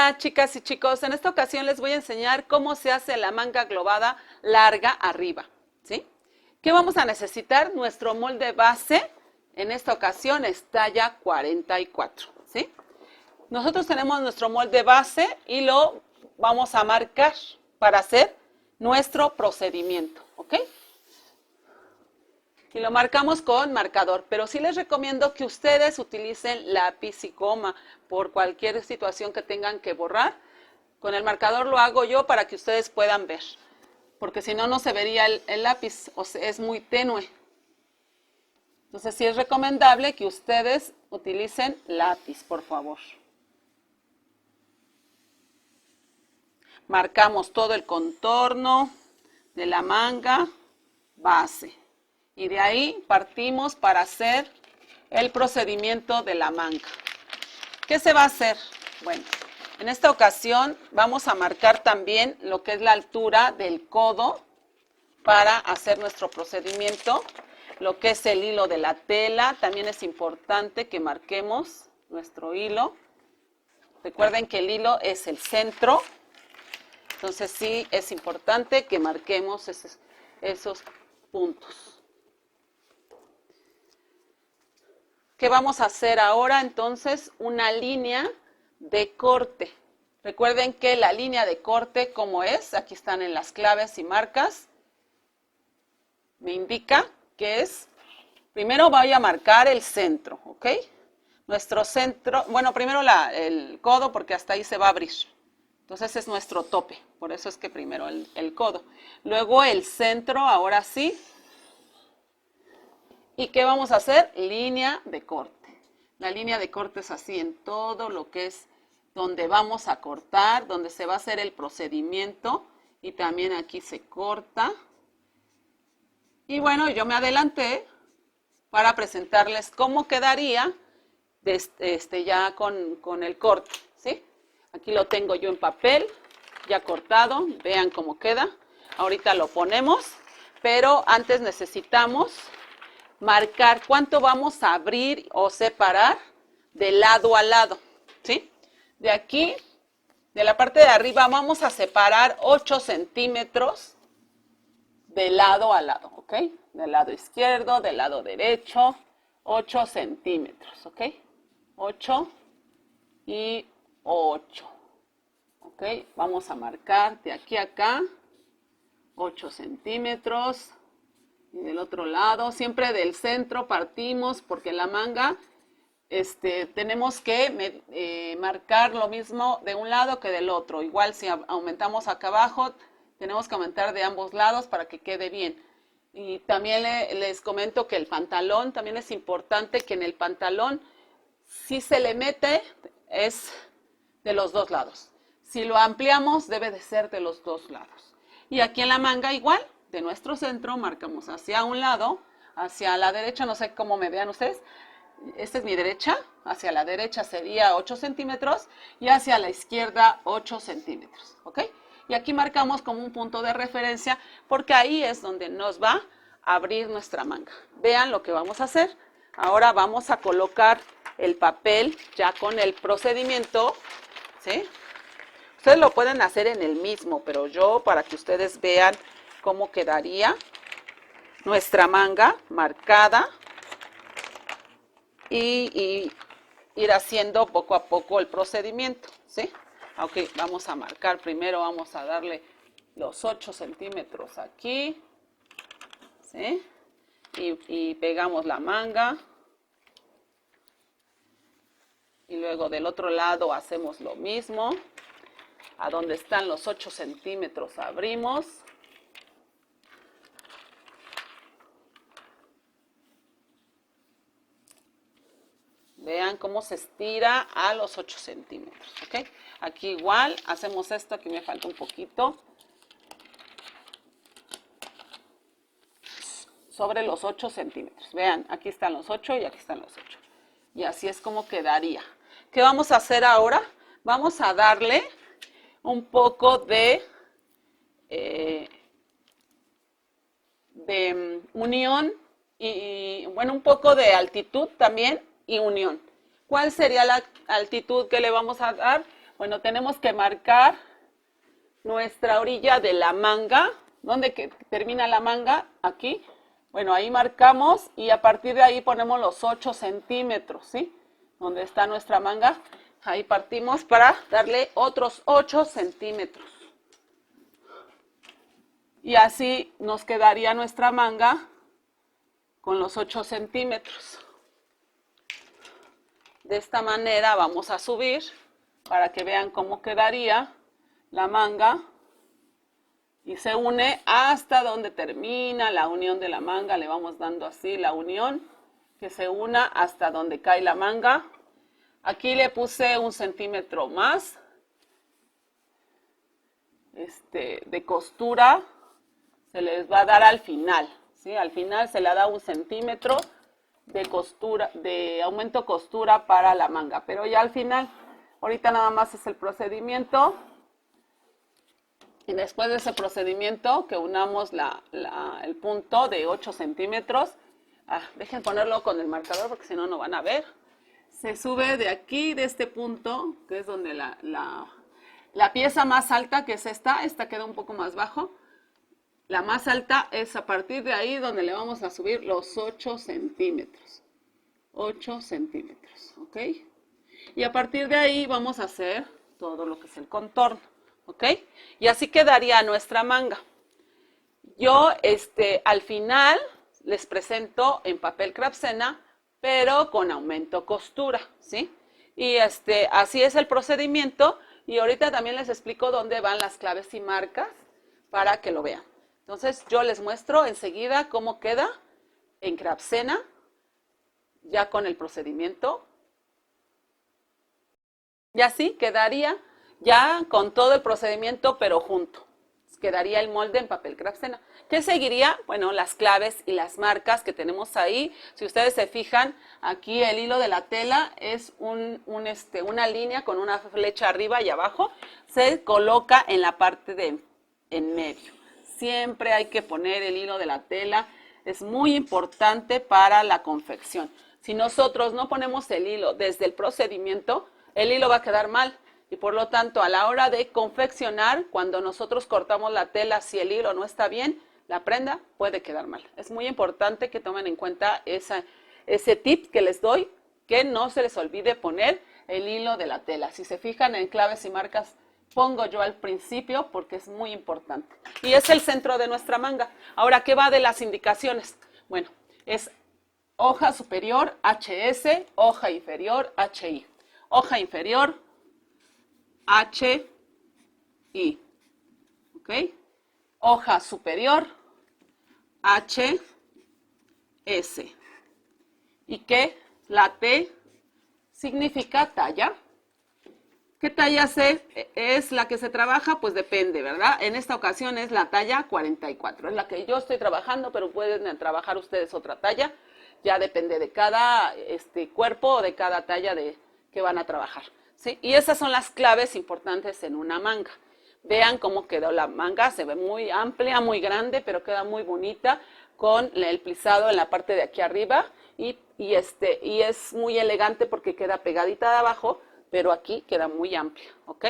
Hola chicas y chicos, en esta ocasión les voy a enseñar cómo se hace la manga globada larga arriba, ¿sí? ¿Qué vamos a necesitar? Nuestro molde base, en esta ocasión es talla 44, ¿sí? Nosotros tenemos nuestro molde base y lo vamos a marcar para hacer nuestro procedimiento, ¿ok? Y lo marcamos con marcador, pero sí les recomiendo que ustedes utilicen lápiz y goma por cualquier situación que tengan que borrar. Con el marcador lo hago yo para que ustedes puedan ver, porque si no, no se vería el lápiz, o sea, es muy tenue. Entonces sí es recomendable que ustedes utilicen lápiz, por favor. Marcamos todo el contorno de la manga base. Y de ahí partimos para hacer el procedimiento de la manga. ¿Qué se va a hacer? Bueno, en esta ocasión vamos a marcar también lo que es la altura del codo para hacer nuestro procedimiento. Lo que es el hilo de la tela, también es importante que marquemos nuestro hilo. Recuerden que el hilo es el centro, entonces sí es importante que marquemos esos puntos. ¿Qué vamos a hacer ahora? Entonces, una línea de corte. Recuerden que la línea de corte, ¿cómo es? Aquí están en las claves y marcas. Me indica que es, primero voy a marcar el centro, ¿ok? Nuestro centro, bueno, primero el codo porque hasta ahí se va a abrir. Entonces es nuestro tope, por eso es que primero el codo. Luego el centro, ahora sí. ¿Y qué vamos a hacer? Línea de corte. La línea de corte es así en todo lo que es donde vamos a cortar, donde se va a hacer el procedimiento. Y también aquí se corta. Y bueno, yo me adelanté para presentarles cómo quedaría ya con el corte, ¿sí? Aquí lo tengo yo en papel, ya cortado. Vean cómo queda. Ahorita lo ponemos, pero antes necesitamos marcar cuánto vamos a abrir o separar de lado a lado, ¿sí? De aquí, de la parte de arriba, vamos a separar 8 centímetros de lado a lado, ¿ok? Del lado izquierdo, del lado derecho, 8 centímetros, ¿ok? 8 y 8, ¿ok? Vamos a marcar de aquí a acá 8 centímetros. Y del otro lado, siempre del centro partimos porque la manga tenemos que marcar lo mismo de un lado que del otro. Igual si aumentamos acá abajo, tenemos que aumentar de ambos lados para que quede bien. Y también les comento que el pantalón, también es importante que en el pantalón, si se le mete, es de los dos lados. Si lo ampliamos, debe de ser de los dos lados. Y aquí en la manga igual. De nuestro centro marcamos hacia un lado, hacia la derecha, no sé cómo me vean ustedes, esta es mi derecha, hacia la derecha sería 8 centímetros y hacia la izquierda 8 centímetros, ¿ok? Y aquí marcamos como un punto de referencia porque ahí es donde nos va a abrir nuestra manga. Vean lo que vamos a hacer. Ahora vamos a colocar el papel ya con el procedimiento, ¿sí? Ustedes lo pueden hacer en el mismo, pero yo para que ustedes vean cómo quedaría nuestra manga marcada y ir haciendo poco a poco el procedimiento, ¿sí? Ok, vamos a marcar primero, vamos a darle los 8 centímetros aquí, ¿sí? Y pegamos la manga. Y luego del otro lado hacemos lo mismo. A donde están los 8 centímetros abrimos. Vean cómo se estira a los 8 centímetros, ¿ok? Aquí igual, hacemos esto, aquí me falta un poquito. Sobre los 8 centímetros. Vean, aquí están los 8 y aquí están los 8. Y así es como quedaría. ¿Qué vamos a hacer ahora? Vamos a darle un poco de unión y, bueno, un poco de altitud también y unión. ¿Cuál sería la altitud que le vamos a dar? Bueno, tenemos que marcar nuestra orilla de la manga. ¿Dónde termina la manga? Aquí. Bueno, ahí marcamos y a partir de ahí ponemos los 8 centímetros, ¿sí? Donde está nuestra manga, ahí partimos para darle otros 8 centímetros. Y así nos quedaría nuestra manga con los 8 centímetros. De esta manera vamos a subir para que vean cómo quedaría la manga. Y se une hasta donde termina la unión de la manga. Le vamos dando así la unión, que se una hasta donde cae la manga. Aquí le puse 1 centímetro más de costura. Se les va a dar al final, ¿sí? Al final se le da 1 centímetro de costura, de aumento costura para la manga. Pero ya al final, ahorita nada más es el procedimiento. Y después de ese procedimiento, que unamos el punto de 8 centímetros, dejen ponerlo con el marcador porque si no, no van a ver. Se sube de aquí, de este punto, que es donde la pieza más alta, que es esta queda un poco más bajo. La más alta es a partir de ahí donde le vamos a subir los 8 centímetros. 8 centímetros, ¿ok? Y a partir de ahí vamos a hacer todo lo que es el contorno. ¿Ok? Y así quedaría nuestra manga. Yo al final les presento en papel Craftsena, pero con aumento costura, ¿sí? Y así es el procedimiento. Y ahorita también les explico dónde van las claves y marcas para que lo vean. Entonces yo les muestro enseguida cómo queda en Craftsena, ya con el procedimiento. Y así quedaría ya con todo el procedimiento, pero junto. Quedaría el molde en papel Craftsena. ¿Qué seguiría? Bueno, las claves y las marcas que tenemos ahí. Si ustedes se fijan, aquí el hilo de la tela es una línea con una flecha arriba y abajo. Se coloca en la parte en medio. Siempre hay que poner el hilo de la tela. Es muy importante para la confección. Si nosotros no ponemos el hilo desde el procedimiento, el hilo va a quedar mal. Y por lo tanto, a la hora de confeccionar, cuando nosotros cortamos la tela, si el hilo no está bien, la prenda puede quedar mal. Es muy importante que tomen en cuenta ese tip que les doy, que no se les olvide poner el hilo de la tela. Si se fijan en claves y marcas, pongo yo al principio porque es muy importante. Y es el centro de nuestra manga. Ahora, ¿qué va de las indicaciones? Bueno, es hoja superior, HS, hoja inferior, HI. Hoja inferior, HI, ¿ok? Hoja superior, HS. ¿Y qué? La T significa talla. ¿Qué talla es la que se trabaja? Pues depende, ¿verdad? En esta ocasión es la talla 44. Es la que yo estoy trabajando, pero pueden trabajar ustedes otra talla. Ya depende de cada cuerpo o de cada talla que van a trabajar. ¿Sí? Y esas son las claves importantes en una manga. Vean cómo quedó la manga, se ve muy amplia, muy grande, pero queda muy bonita con el plisado en la parte de aquí arriba y es muy elegante porque queda pegadita de abajo, pero aquí queda muy amplia, ¿ok?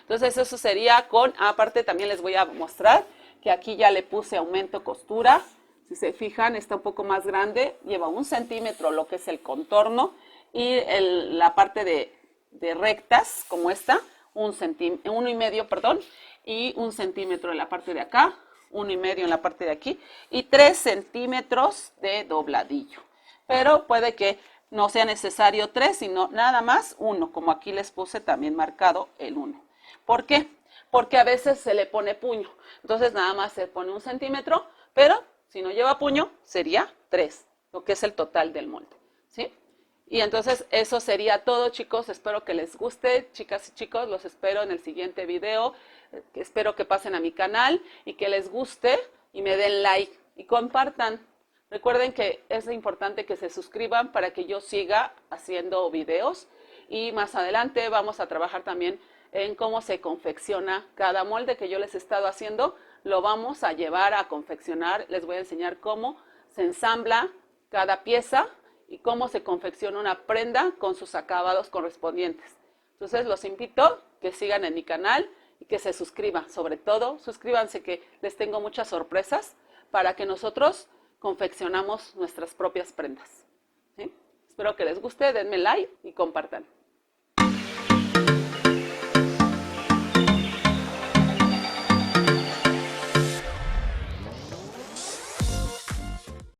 Entonces eso sería aparte también les voy a mostrar que aquí ya le puse aumento costura. Si se fijan, está un poco más grande, lleva 1 centímetro lo que es el contorno y la parte de rectas como esta, 1,5, perdón, y 1 centímetro en la parte de acá, 1,5 en la parte de aquí y 3 centímetros de dobladillo. Pero puede que no sea necesario 3, sino nada más 1, como aquí les puse también marcado el 1. ¿Por qué? Porque a veces se le pone puño, entonces nada más se pone 1 centímetro, pero si no lleva puño sería 3, lo que es el total del molde, ¿sí? Y entonces eso sería todo, chicos. Espero que les guste, chicas y chicos. Los espero en el siguiente video. Espero que pasen a mi canal y que les guste y me den like y compartan. Recuerden que es importante que se suscriban para que yo siga haciendo videos. Y más adelante vamos a trabajar también en cómo se confecciona cada molde que yo les he estado haciendo. Lo vamos a llevar a confeccionar. Les voy a enseñar cómo se ensambla cada pieza y cómo se confecciona una prenda con sus acabados correspondientes. Entonces los invito que sigan en mi canal y que se suscriban. Sobre todo, suscríbanse que les tengo muchas sorpresas para que nosotros confeccionamos nuestras propias prendas. ¿Sí? Espero que les guste, denme like y compartan.